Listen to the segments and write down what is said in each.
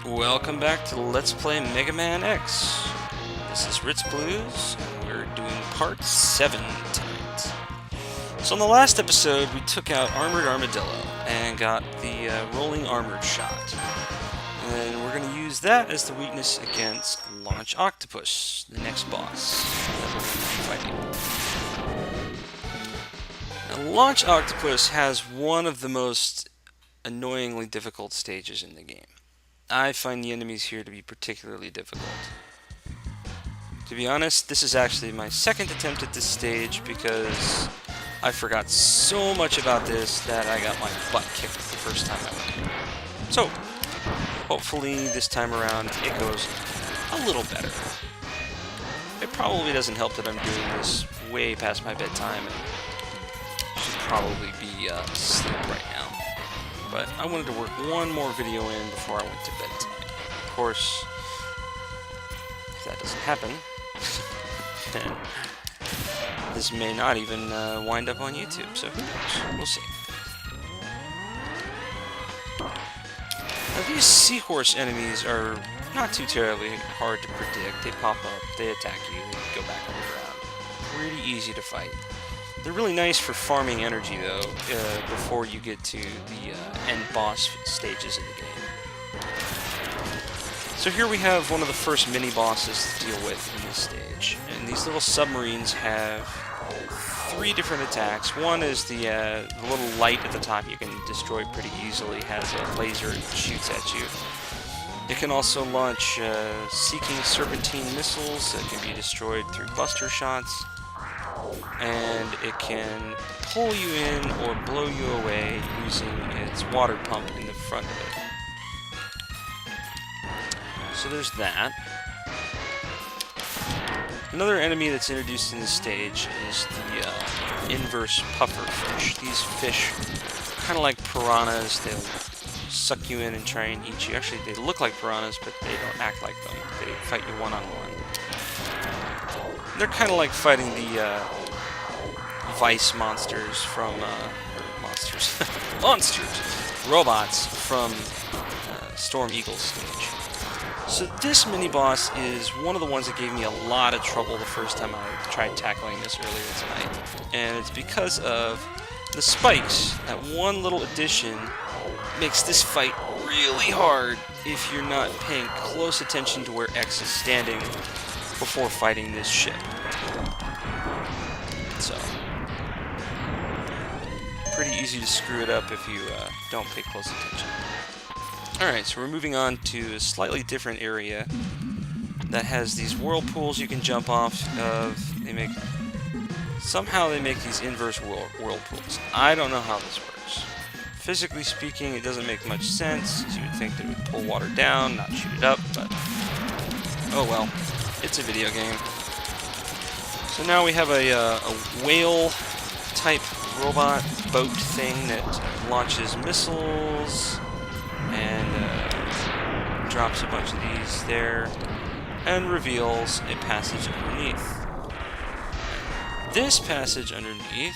Welcome back to Let's Play Mega Man X. This is Ritz Blues, and we're doing part 7 tonight. So in the last episode, we took out Armored Armadillo and got the rolling armored shot. And we're going to use that as the weakness against Launch Octopus, the next boss that we're going to be fighting. Now, Launch Octopus has one of the most annoyingly difficult stages in the game. I find the enemies here to be particularly difficult. To be honest, this is actually my second attempt at this stage because I forgot so much about this that I got my butt kicked the first time I went here. So, hopefully this time around it goes a little better. It probably doesn't help that I'm doing this way past my bedtime and should probably be asleep right now. But I wanted to work one more video in before I went to bed tonight. Of course, if that doesn't happen, then this may not even wind up on YouTube, so who knows? We'll see. Now, these seahorse enemies are not too terribly hard to predict. They pop up, they attack you, they go back on the ground. Pretty easy to fight. They're really nice for farming energy, though, before you get to the end boss stages of the game. So here we have one of the first mini-bosses to deal with in this stage. And these little submarines have 3 different attacks. One is the little light at the top you can destroy pretty easily. It has a laser that shoots at you. It can also launch Seeking Serpentine missiles that can be destroyed through buster shots. And it can pull you in or blow you away using its water pump in the front of it. So there's that. Another enemy that's introduced in this stage is the inverse puffer fish. These fish are kind of like piranhas. They'll suck you in and try and eat you. Actually, they look like piranhas, but they don't act like them. They fight you one-on-one. They're kind of like fighting the Vice monsters from, robots from Storm Eagle's stage. So this mini-boss is one of the ones that gave me a lot of trouble the first time I tried tackling this earlier tonight. And it's because of the spikes. That one little addition makes this fight really hard if you're not paying close attention to where X is standing before fighting this ship. So, pretty easy to screw it up if you don't pay close attention. Alright, so we're moving on to a slightly different area that has these whirlpools you can jump off of. Somehow they make these inverse whirlpools. I don't know how this works. Physically speaking, it doesn't make much sense. You would think that it would pull water down, not shoot it up, but oh well. It's a video game. So now we have a whale-type robot boat thing that launches missiles and drops a bunch of these there and reveals a passage underneath. This passage underneath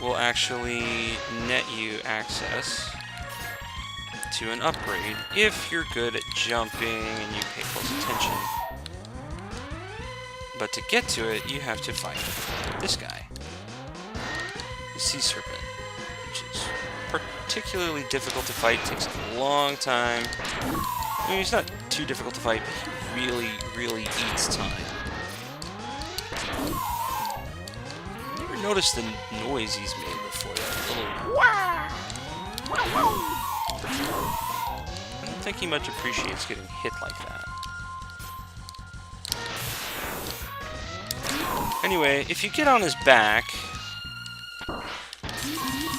will actually net you access to an upgrade if you're good at jumping and you pay close attention. But to get to it, you have to fight this guy, the sea serpent, which is particularly difficult to fight. Takes a long time. I mean, he's not too difficult to fight, but he really, really eats time. You ever noticed the noise he's made before? That little wah! I don't think he much appreciates getting hit like that. Anyway, if you get on his back,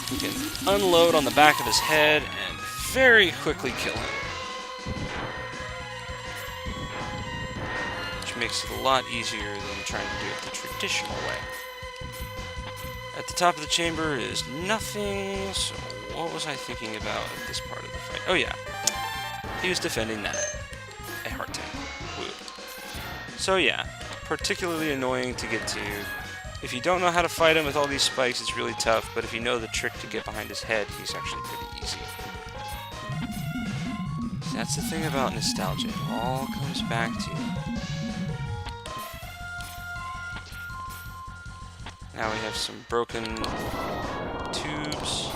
you can unload on the back of his head and very quickly kill him. Which makes it a lot easier than trying to do it the traditional way. At the top of the chamber is nothing, so what was I thinking about at this part of the fight? Oh yeah, he was defending that. A heart tank. Woo. So yeah, particularly annoying to get to. If you don't know how to fight him with all these spikes, it's really tough, but if you know the trick to get behind his head, he's actually pretty easy. That's the thing about nostalgia. It all comes back to you. Now we have some broken tubes.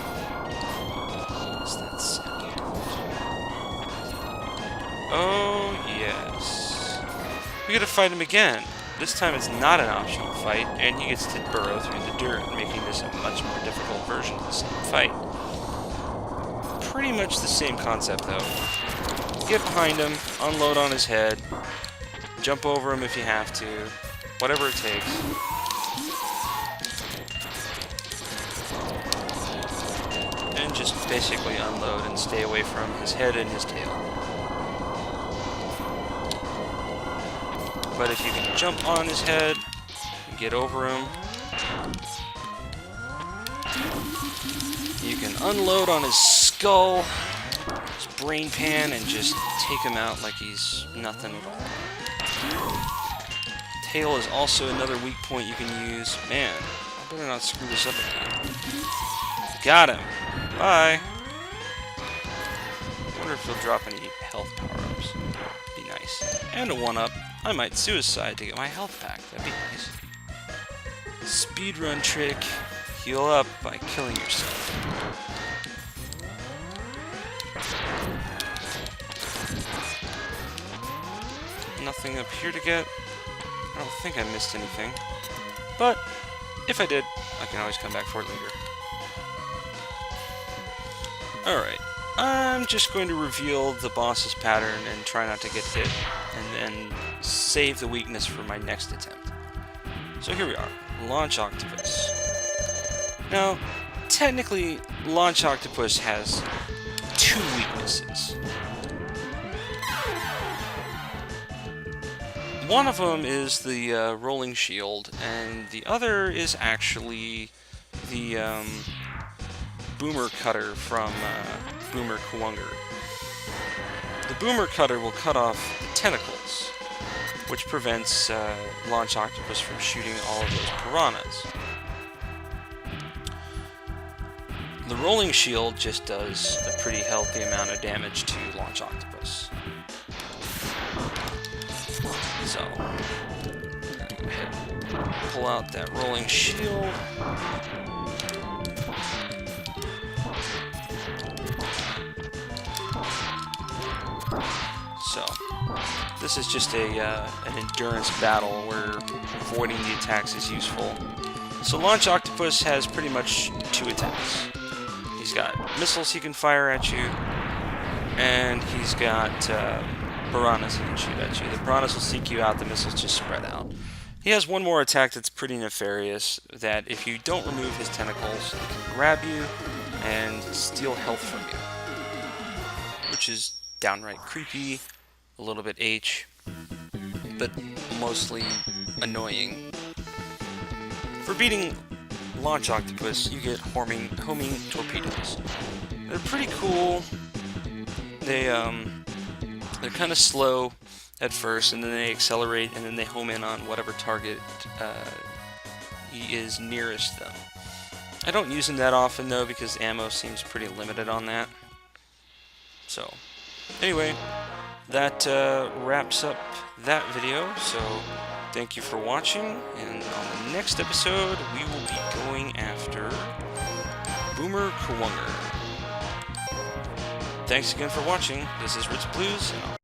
What's that sound? Oh, yes. We gotta fight him again. This time it's not an optional fight, and he gets to burrow through the dirt, making this a much more difficult version of the same fight. Pretty much the same concept, though. Get behind him, unload on his head, jump over him if you have to, whatever it takes. And just basically unload and stay away from his head and his tail. But if you can jump on his head and get over him, you can unload on his skull, his brain pan, and just take him out like he's nothing at all. Tail is also another weak point you can use. Man, I better not screw this up again. Got him. Bye. I wonder if he'll drop any health power-ups. Be nice. And a 1-up. I might suicide to get my health back. That'd be nice. Speedrun trick. Heal up by killing yourself. Nothing up here to get. I don't think I missed anything. But if I did, I can always come back for it later. Alright. I'm just going to reveal the boss's pattern and try not to get hit, and then save the weakness for my next attempt. So here we are, Launch Octopus. Now, technically, Launch Octopus has 2 weaknesses. One of them is the rolling shield, and the other is actually the boomer cutter from Boomer Kuwanger. The boomer cutter will cut off the tentacles, which prevents Launch Octopus from shooting all of those piranhas. The rolling shield just does a pretty healthy amount of damage to Launch Octopus. So, go ahead, pull out that rolling shield. So, this is just an endurance battle where avoiding the attacks is useful. So Launch Octopus has pretty much 2 attacks. He's got missiles he can fire at you, and he's got piranhas he can shoot at you. The piranhas will seek you out, the missiles just spread out. He has one more attack that's pretty nefarious, that if you don't remove his tentacles, he can grab you and steal health from you. Which is downright creepy, a little bit H, but mostly annoying. For beating Launch Octopus, you get homing torpedoes. They're pretty cool. They're kind of slow at first, and then they accelerate, and then they home in on whatever target is nearest them. I don't use them that often, though, because ammo seems pretty limited on that. So, anyway, that wraps up that video, so thank you for watching, and on the next episode, we will be going after Boomer Kuwanger. Thanks again for watching. This is Ritz Blues, and I'll